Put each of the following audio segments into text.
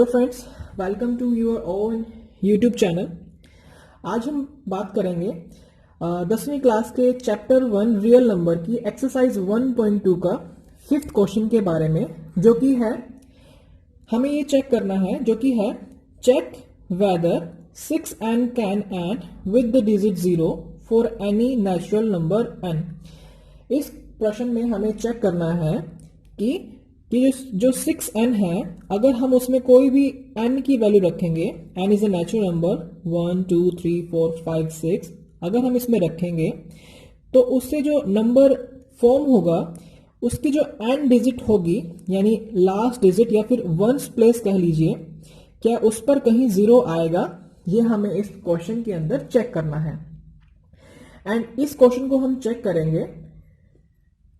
Friends, welcome to your own YouTube channel. आज हम बात करेंगे 10वीं क्लास के चैप्टर 1 रियल नंबर की एक्सरसाइज 1.2 का 5th क्वेश्चन के बारे में, जो कि है हमें ये चेक करना है, जो कि है check whether 6 n can end with the digit 0 for any natural number n। इस प्रश्न में हमें चेक करना है कि जो 6n है, अगर हम उसमें कोई भी n की वैल्यू रखेंगे, n is a natural number 1 2 3 4 5 6, अगर हम इसमें रखेंगे तो उससे जो नंबर फॉर्म होगा उसकी जो n डिजिट होगी, यानी लास्ट डिजिट या फिर वंस प्लेस कह लीजिए, क्या उस पर कहीं जीरो आएगा? ये हमें इस क्वेश्चन के अंदर चेक करना है। एंड इस क्वेश्चन को हम चेक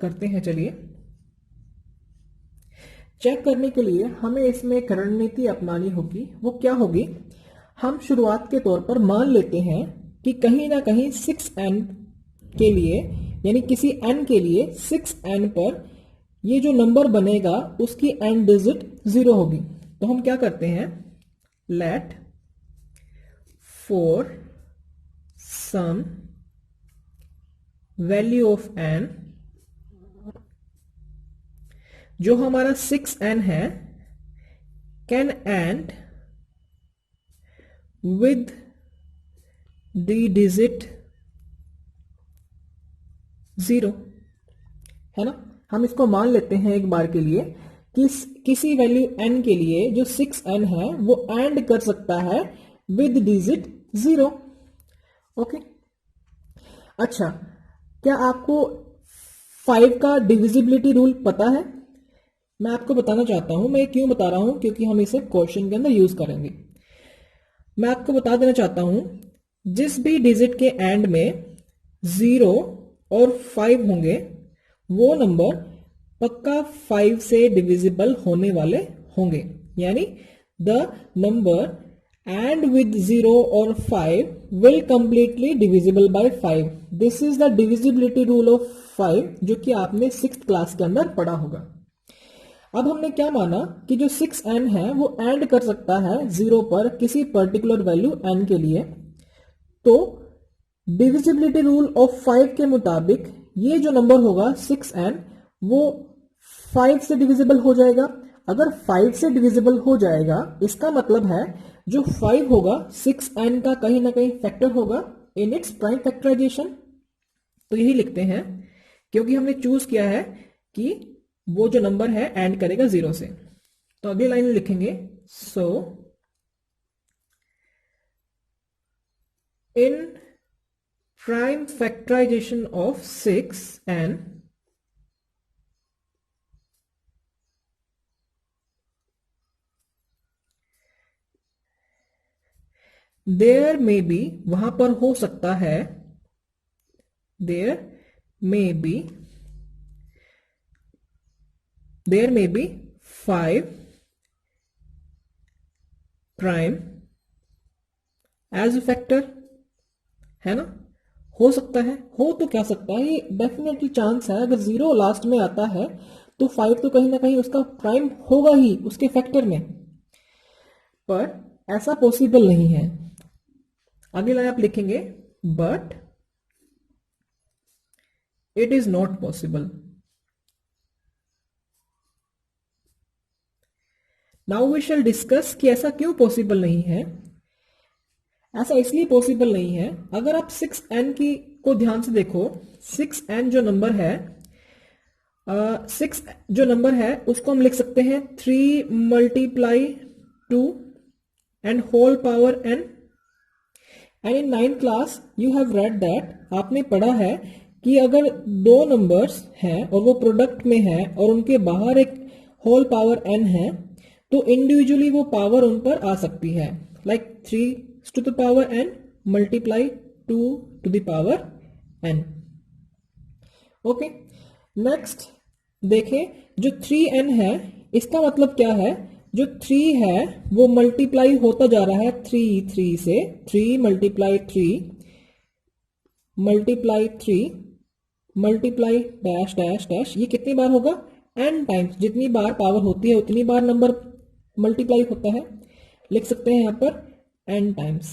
करते हैं। चलिए, चेक करने के लिए हमें इसमें एक रणनीति अपनानी होगी। वो क्या होगी? हम शुरुआत के तौर पर मान लेते हैं कि कहीं ना कहीं 6n के लिए, यानी किसी n के लिए 6n पर ये जो नंबर बनेगा उसकी n डिजिट 0 होगी। तो हम क्या करते हैं, let for some value of n, जो हमारा 6n है, can end with the digit 0, है ना। हम इसको मान लेते हैं एक बार के लिए कि किसी वैल्यू n के लिए जो 6n है वो एंड कर सकता है विद डिजिट 0। ओके, अच्छा, क्या आपको 5 का डिविजिबिलिटी रूल पता है? मैं आपको बताना चाहता हूं। मैं क्यों बता रहा हूं? क्योंकि हम इसे क्वेश्चन के अंदर यूज करेंगे। मैं आपको बता देना चाहता हूं, जिस भी डिजिट के एंड में 0 और 5 होंगे वो नंबर पक्का 5 से डिविजिबल होने वाले होंगे। यानी द नंबर एंड विद 0 और 5 will completely divisible by 5। This is the divisibility rule of 5, जो कि आपने 6th क्लास के अंदर पढ़ा होगा। अब हमने क्या माना कि जो 6n है वो एंड कर सकता है 0 पर किसी पर्टिकुलर वैल्यू n के लिए। तो डिविजिबिलिटी रूल ऑफ 5 के मुताबिक ये जो नंबर होगा 6n, वो 5 से डिविजिबल हो जाएगा। अगर 5 से डिविजिबल हो जाएगा, इसका मतलब है जो 5 होगा 6n का कहीं ना कहीं फैक्टर होगा इन इट्स प्राइम फैक्टराइजेशन। तो यही लिखते हैं, क्योंकि हमने चूज किया है कि वो जो नंबर है एंड करेगा 0 से। तो अगली लाइन लिखेंगे, so in prime factorisation of 6n there may be, वहां पर हो सकता है, there may be 5 prime as a factor, है ना। हो सकता है, हो तो क्या सकता है, ये डेफिनेटली चांस है। अगर 0 लास्ट में आता है तो 5 तो कहीं ना कहीं उसका प्राइम होगा ही उसके फैक्टर में, पर ऐसा पॉसिबल नहीं है। अगली लाइन आप लिखेंगे, but it is not possible. Now we shall discuss कि ऐसा क्यों पॉसिबल नहीं है। ऐसा इसलिए पॉसिबल नहीं है, अगर आप 6n की को ध्यान से देखो, 6n जो नंबर है, 6 जो नंबर है उसको हम लिख सकते हैं 3 multiply 2 and whole power n। And in 9th class you have read that, आपने पढ़ा है कि अगर दो नंबर्स हैं और वो प्रोडक्ट में है और उनके बाहर एक होल पावर n है, तो इंडिविजुअली वो पावर उन पर आ सकती है, like 3 to the power n multiply 2 to the power n। Okay, next देखें, जो 3n है इसका मतलब क्या है? जो 3 है वो मल्टीप्लाई होता जा रहा है 3 से, 3 multiply 3 multiply 3 multiply dash dash dash, ये कितनी बार होगा? n times. जितनी बार पावर होती है उतनी बार नंबर मल्टीप्लाई होता है। लिख सकते हैं यहाँ पर n टाइम्स।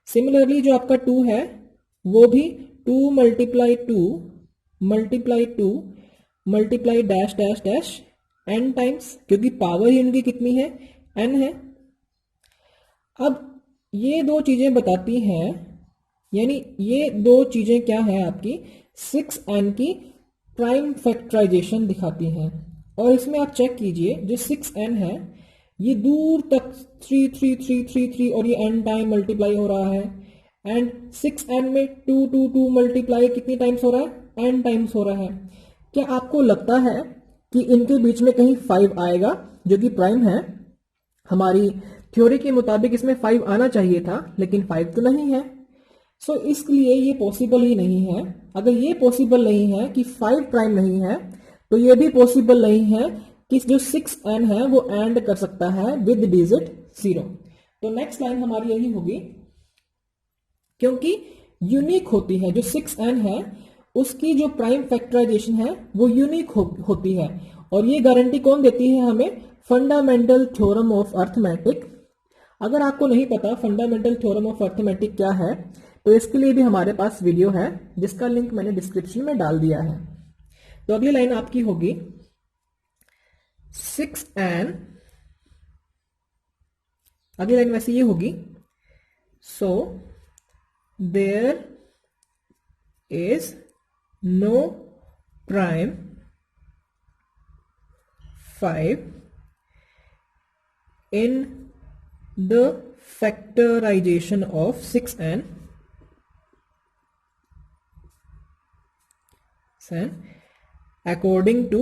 सिमिलरली जो आपका 2 है वो भी 2 multiply 2 multiply 2 multiply dash dash dash n times, क्योंकि पावर ही उनकी कितनी है, n है। अब ये दो चीजें बताती हैं, यानी ये दो चीजें क्या है आपकी 6n की प्राइम फैक्टराइजेशन दिखाती हैं। और इसमें आप चेक कीजिए जो 6n है ये दूर तक 3 और ये n टाइम मल्टीप्लाई हो रहा है, एंड 6n में 2 मल्टीप्लाई कितनी टाइम्स हो रहा है, n टाइम्स हो रहा है। क्या आपको लगता है कि इनके बीच में कहीं 5 आएगा जो कि प्राइम है? हमारी थ्योरी के मुताबिक इसमें 5 आना चाहिए था, लेकिन 5 तो नहीं है। सो इसलिए ये पॉसिबल ही नहीं है। अगर ये पॉसिबल नहीं है कि 5 प्राइम नहीं है, तो ये भी पॉसिबल नहीं है कि जो 6n है वो एंड कर सकता है विद डिजिट 0। तो नेक्स्ट लाइन हमारी यही होगी, क्योंकि यूनिक होती है जो 6n है उसकी जो प्राइम फैक्टराइजेशन है वो यूनिक होती है। और ये गारंटी कौन देती है हमें? Fundamental theorem of arithmetic. अगर आपको नहीं पता फंडामेंटल थ्योरम ऑफ अर्थमेटिक क्या है, तो इसके लिए भी हमारे पास वीडियो है जिसका लिंक मैंने डिस्क्रिप्शन में डाल दिया है। तो अगली लाइन आपकी होगी 6n, अगली लाइन वैसे ये होगी, so there is no prime 5 in the factorization of 6n according to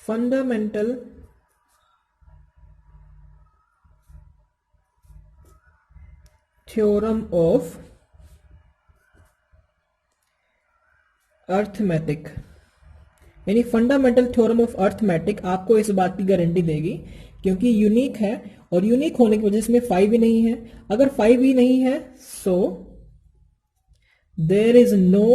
fundamental theorem of arithmetic. यानी फंडामेंटल थ्योरम ऑफ अर्थमेटिक आपको इस बात की गारंटी देगी, क्योंकि यूनिक है और यूनिक होने की वजह से इसमें 5 ही नहीं है। अगर 5 ही नहीं है so there is no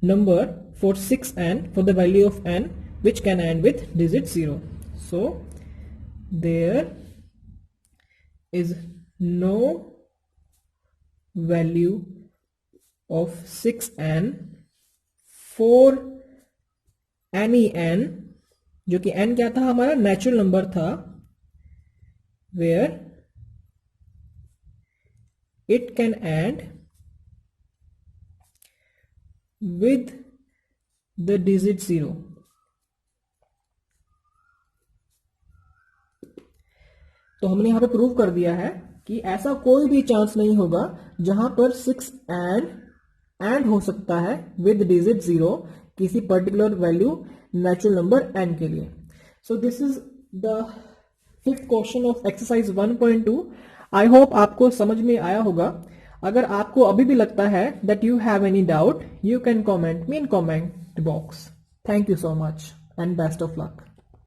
number for 6n for the value of n which can end with digit 0। So there is no value of 6n for any n, जो कि n क्या था हमारा, नेचुरल नंबर था, where it can end with the digit 0। तो हमने यहां पे प्रूव कर दिया है कि ऐसा कोई भी चांस नहीं होगा जहां पर 6n एंड हो सकता है विद डिजिट 0 किसी particular value natural number n के लिए। So this is the 5th question of exercise 1.2। I hope आपको समझ में आया होगा। अगर आपको अभी भी लगता है that you have any doubt, you can comment me in comment box. Thank you so much and best of luck.